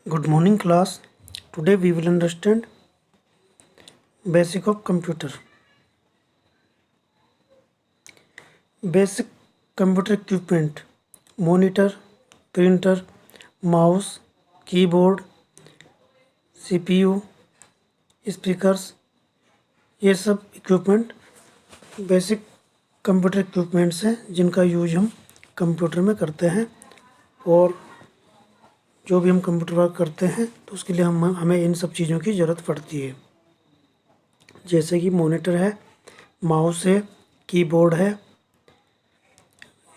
Good morning, class. Today we will understand basic of computer. Basic computer equipment: monitor, printer, mouse, keyboard, CPU, speakers. ये सब equipment basic computer equipments हैं जिनका use हम computer में करते हैं। और जो भी हम कंप्यूटर वर्क करते हैं तो उसके लिए हमें इन सब चीज़ों की ज़रूरत पड़ती है। जैसे कि मॉनिटर है, माउस है, कीबोर्ड है,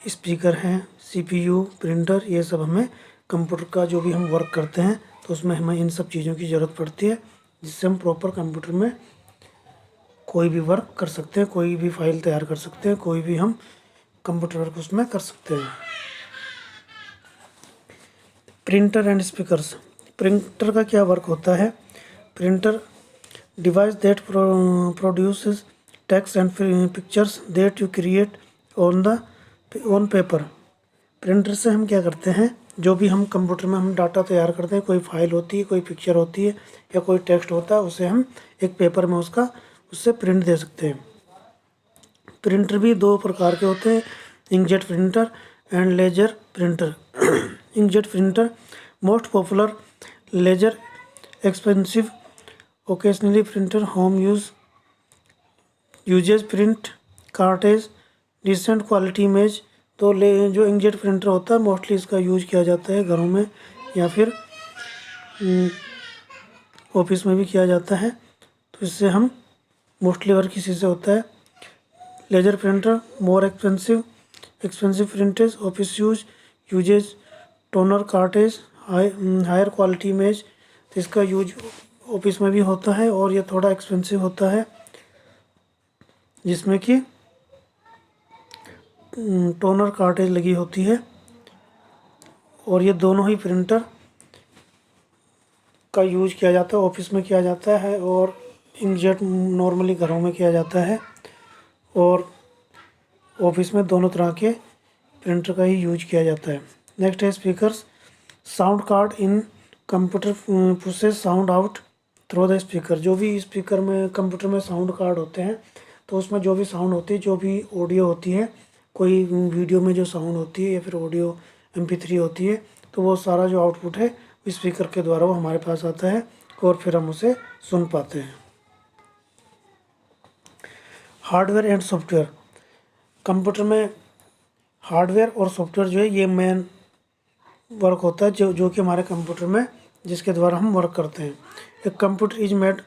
स्पीकर है, सीपीयू, प्रिंटर। ये सब हमें कंप्यूटर का जो भी हम वर्क करते हैं तो उसमें हमें इन सब चीज़ों की ज़रूरत पड़ती है, जिससे हम प्रॉपर कंप्यूटर में कोई भी वर्क कर सकते हैं, कोई भी फाइल तैयार कर सकते हैं, कोई भी हम कंप्यूटर वर्क उसमें कर सकते हैं। Printer and speakers. प्रिंटर का क्या वर्क होता है? Printer device that produces text and pictures that you create on paper. Printer से हम क्या करते हैं, जो भी हम कंप्यूटर में हम डाटा तैयार करते हैं, कोई फाइल होती है, कोई पिक्चर होती है या कोई टेक्स्ट होता है, उसे हम एक पेपर में उससे प्रिंट दे सकते हैं। प्रिंटर भी दो प्रकार के होते हैं, inkjet printer and laser printer. Inkjet printer most popular, laser expensive, occasionally printer home uses print cartridge decent quality image. तो जो इंकजेट प्रिंटर होता है मोस्टली इसका यूज किया जाता है घरों में या फिर ऑफिस में भी किया जाता है, तो इससे हम मोस्टली वर्क इसी से होता है। Laser printer more expensive printers, office usage toner cartridge, higher quality image. तो इसका यूज ऑफिस में भी होता है और ये थोड़ा एक्सपेंसिव होता है, जिसमें कि टोनर कार्टेज लगी होती है। और ये दोनों ही प्रिंटर का यूज किया जाता है, ऑफिस में किया जाता है और इंकजेट नॉर्मली घरों में किया जाता है। और ऑफिस में दोनों तरह के प्रिंटर का ही यूज किया जाता है। नेक्स्ट है speakers. Sound card in computer pushes sound out through the speaker. जो भी स्पीकर में कंप्यूटर में साउंड कार्ड होते हैं तो उसमें जो भी साउंड होती है, जो भी ऑडियो होती है, कोई वीडियो में जो साउंड होती है या फिर ऑडियो MP3 होती है, तो वो सारा जो आउटपुट है स्पीकर के द्वारा वो हमारे पास आता है और फिर हम उसे सुन पाते हैं। Hardware and software. कंप्यूटर में हार्डवेयर और सॉफ्टवेयर जो है ये मेन वर्क होता है जो कि हमारे कंप्यूटर में जिसके द्वारा हम वर्क करते हैं। एक computer is made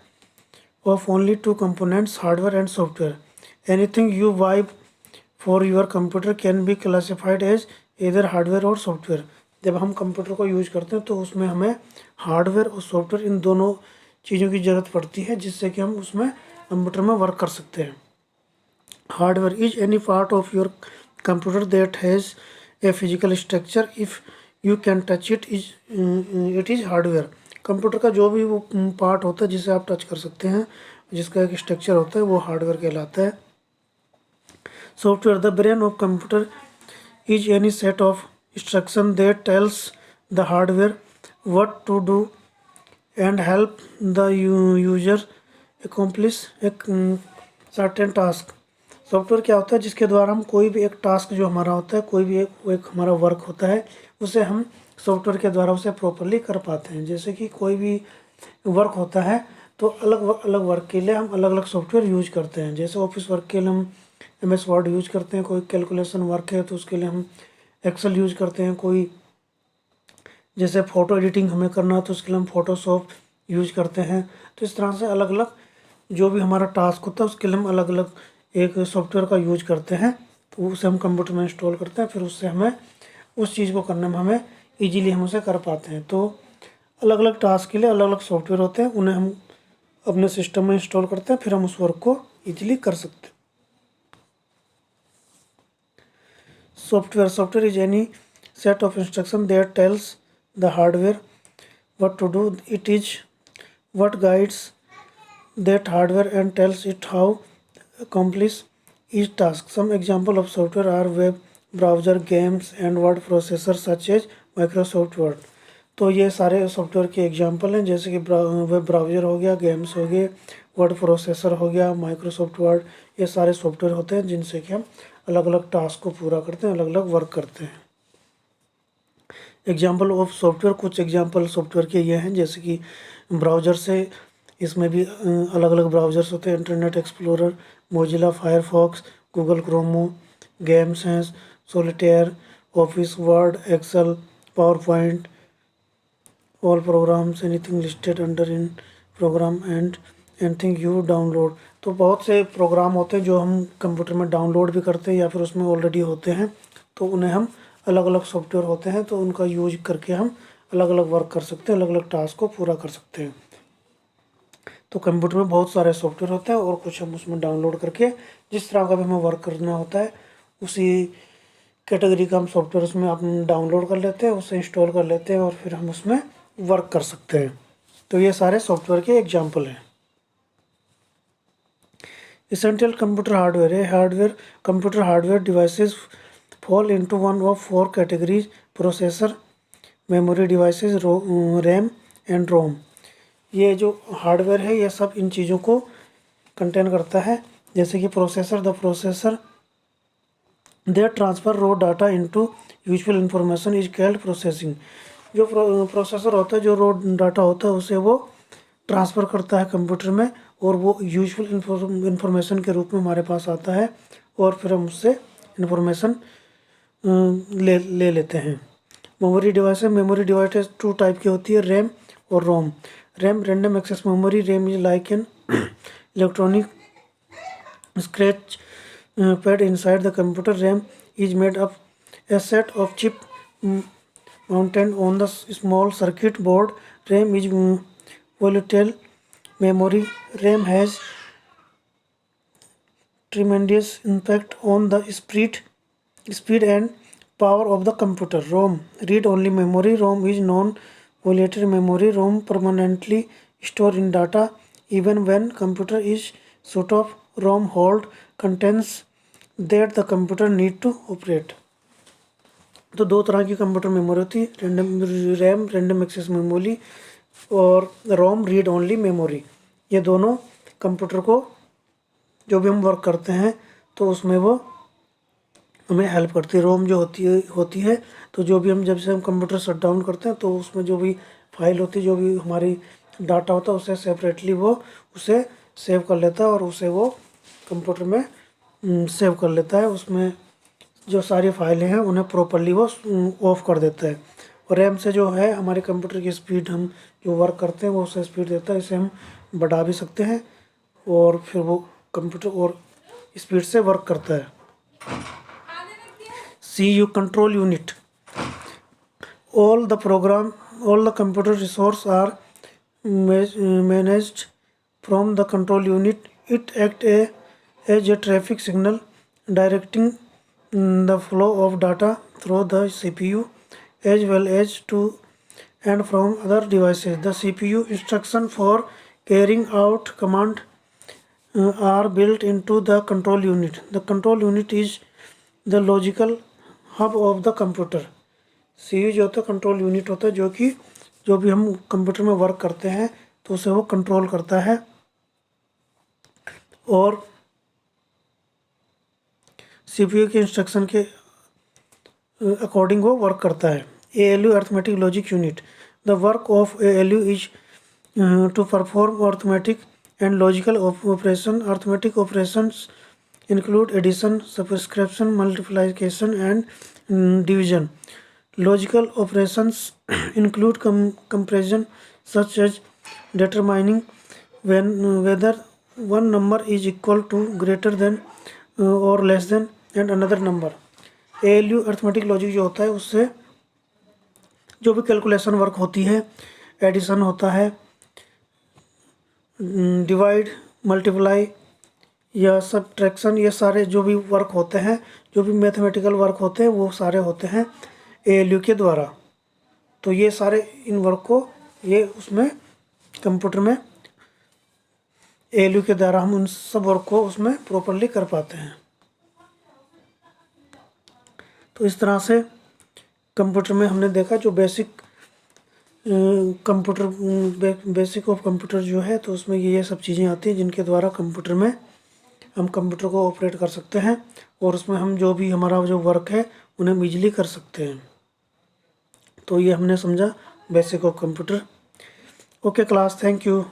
of only two components, hardware and software. Anything you buy for your computer can be classified as either hardware और सॉफ्टवेयर। जब हम कंप्यूटर को यूज करते हैं तो उसमें हमें हार्डवेयर और सॉफ्टवेयर इन दोनों चीज़ों की ज़रूरत पड़ती है, जिससे कि हम उसमें कंप्यूटर में वर्क कर सकते हैं। Hardware is any part of your computer that has a physical structure, if you can touch it is hardware. Computer का जो भी वो पार्ट होता है जिसे आप टच कर सकते हैं, जिसका एक स्ट्रक्चर होता है, वो हार्डवेयर कहलाता है। Software the brain of computer is any set of instruction that tells the hardware what to do and help the user accomplish एक सर्टेन टास्क। सॉफ्टवेयर क्या होता है? जिसके द्वारा हम कोई भी एक टास्क जो हमारा होता है, कोई भी एक हमारा वर्क होता है, उसे हम सॉफ्टवेयर के द्वारा उसे प्रॉपरली कर पाते हैं। जैसे कि कोई भी वर्क होता है तो अलग अलग वर्क के लिए हम अलग अलग सॉफ्टवेयर यूज करते हैं। जैसे ऑफिस वर्क के लिए हम MS वर्ड यूज करते हैं, कोई कैलकुलेशन वर्क है तो उसके लिए हम एक्सेल यूज करते हैं, कोई जैसे फ़ोटो एडिटिंग हमें करना है तो उसके लिए हम फोटोशॉप यूज करते हैं। तो इस तरह से अलग अलग जो भी हमारा टास्क होता है उसके लिए हम अलग अलग एक सॉफ्टवेयर का यूज करते हैं, तो उसे हम कंप्यूटर में इंस्टॉल करते हैं, फिर उससे हमें उस चीज़ को करने में हमें ईजीली हम उसे कर पाते हैं। तो अलग अलग टास्क के लिए अलग अलग सॉफ्टवेयर होते हैं, उन्हें हम अपने सिस्टम में इंस्टॉल करते हैं, फिर हम उस वर्क को ईजिली कर सकते हैं। Software is any set of instruction that tells the hardware what to do. It is what guides that hardware and tells it how accomplish each task. Some example of software are web browser, games and word processors such as Microsoft Word. तो ये सारे software के example हैं, जैसे कि web browser हो गया, games हो गए, वर्ड प्रोसेसर हो गया, माइक्रोसॉफ्ट वर्ड, ये सारे सॉफ्टवेयर होते हैं जिनसे कि हम अलग अलग टास्क को पूरा करते हैं, अलग अलग वर्क करते हैं। एग्जाम्पल ऑफ सॉफ्टवेयर, कुछ एग्जाम्पल सॉफ्टवेयर के ये हैं, जैसे कि ब्राउज़र से इसमें भी अलग अलग ब्राउज़र्स होते हैं, Internet Explorer, Mozilla Firefox, Google Chrome, games हैं, Solitaire, Office, Word, Excel, PowerPoint, all programs, anything listed under in program and anything you download. तो बहुत से प्रोग्राम होते हैं जो हम कंप्यूटर में डाउनलोड भी करते हैं या फिर उसमें ऑलरेडी होते हैं, तो उन्हें हम अलग अलग सॉफ्टवेयर होते हैं तो उनका यूज करके हम अलग अलग वर्क कर सकते हैं, अलग अलग टास्क को पूरा कर सकते हैं। तो कंप्यूटर में बहुत सारे सॉफ्टवेयर होते हैं और कुछ हम उसमें डाउनलोड करके जिस तरह का भी हमें वर्क करना होता है उसी कैटेगरी का हम सॉफ्टवेयर उसमें हम डाउनलोड कर लेते हैं, उसे इंस्टॉल कर लेते हैं और फिर हम उसमें वर्क कर सकते हैं। तो ये सारे सॉफ्टवेयर के एग्जाम्पल हैं। Essential computer hardware. A hardware computer hardware devices fall into one of four categories: processor, memory devices, RAM and ROM. ये जो हार्डवेयर है ये सब इन चीज़ों को कंटेन करता है, जैसे कि processor, the processor they transfer raw data into usual information is called processing. जो प्रोसेसर होता है, जो रो डाटा होता है उसे वो ट्रांसफ़र करता है कंप्यूटर में और वो यूजुअल इंफॉर्मेशन के रूप में हमारे पास आता है और फिर हम उससे इंफॉर्मेशन ले लेते हैं। मेमोरी डिवाइस टू टाइप की होती है, रैम और ROM. RAM random access memory, RAM is like an electronic scratch pad inside the computer. RAM is made up a set of chip mounted on the small circuit board. RAM is volatile memory. RAM has tremendous impact on the speed and power of the computer. ROM, read only memory. ROM is non volatile memory. ROM permanently store in data even when computer is shut off. ROM hold contents that the computer need to operate. तो दो तरह की computer memory होती है, RAM random access memory और रोम read only memory. ये दोनों computer को जो भी हम वर्क करते हैं तो उसमें वो हमें हेल्प करती है। रोम जो होती है तो जो भी हम जब से हम कंप्यूटर शट डाउन करते हैं तो उसमें जो भी फाइल होती है, जो भी हमारी डाटा होता है उसे सेपरेटली वो उसे सेव कर लेता है और उसे वो कंप्यूटर में सेव कर लेता है। उसमें जो सारी फाइलें हैं उन्हें प्रॉपरली वो ऑफ कर देता है। और रैम से जो है हमारे कंप्यूटर की स्पीड, हम जो वर्क करते हैं वो उसे स्पीड देता है, इसे हम बढ़ा भी सकते हैं और फिर वो कंप्यूटर और स्पीड से वर्क करता है। CU control unit. All the computer resources are managed from the control unit. It acts as a traffic signal directing the flow of data through the CPU as well as to and from other devices. The CPU instruction for carrying out command are built into the control unit. The control unit is the logical hub of the computer. CPU जो होता है control unit होता है, जो कि जो भी हम कंप्यूटर में वर्क करते हैं तो उसे वो कंट्रोल करता है और CPU के इंस्ट्रक्शन के अकॉर्डिंग वो वर्क करता है। ALU arithmetic logic unit. The work of ALU is to perform arithmetic and logical operation. Arithmetic operations include addition, subtraction, multiplication and division. Logical operations include comparison, such as determining whether one number is equal to, greater than or less than and another number. ALU arithmetic logic जो होता है उससे जो भी calculation work होती है, addition होता है, डिवाइड, मल्टीप्लाई या सब्ट्रैक्शन, ये सारे जो भी वर्क होते हैं, जो भी मैथमेटिकल वर्क होते हैं वो सारे होते हैं ALU के द्वारा। तो ये सारे इन वर्क को ये उसमें कंप्यूटर में ALU के द्वारा हम उन सब वर्क को उसमें प्रॉपरली कर पाते हैं। तो इस तरह से कंप्यूटर में हमने देखा जो basic computer basic of computer जो है, तो उसमें ये सब चीज़ें आती हैं जिनके द्वारा कंप्यूटर में हम कंप्यूटर को ऑपरेट कर सकते हैं और उसमें हम जो भी हमारा जो वर्क है उन्हें हम ईजिली कर सकते हैं। तो ये हमने समझा basic of computer. Okay class, thank you.